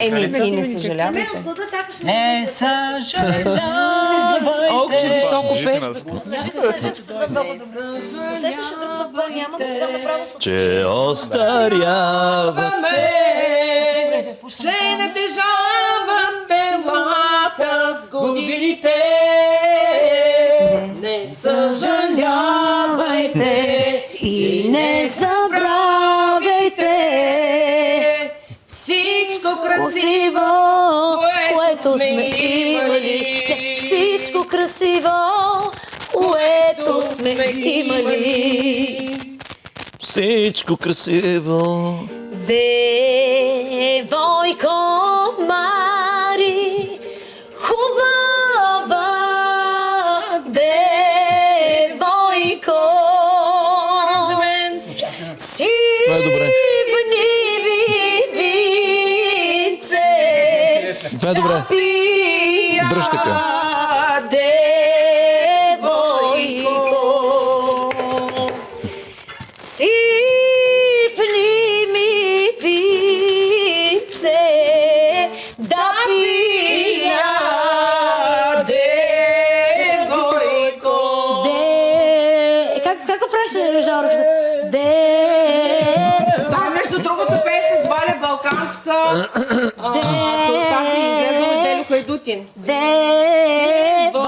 И не съжалявайте. От глада сякаш Не съжалявайте. О, че високо пееш. Усещаш ли друг път няма да се дам направо с Че остарява. Че натежават телата с годините. Не съжалявайте и не забравяйте всичко красиво, което сме имали. Всичко красиво, което сме имали. Всичко красиво. Девойко Мари, хубава девойко, Това е добре. сивни вивице, Това е добре. Дръж така. девойко, сипни ми вице, да пия девойко. Как го правиш, Жорко? Да, между другото пее с Валя Балканска. Тази излезе от Делю Хайдутин. Девойко.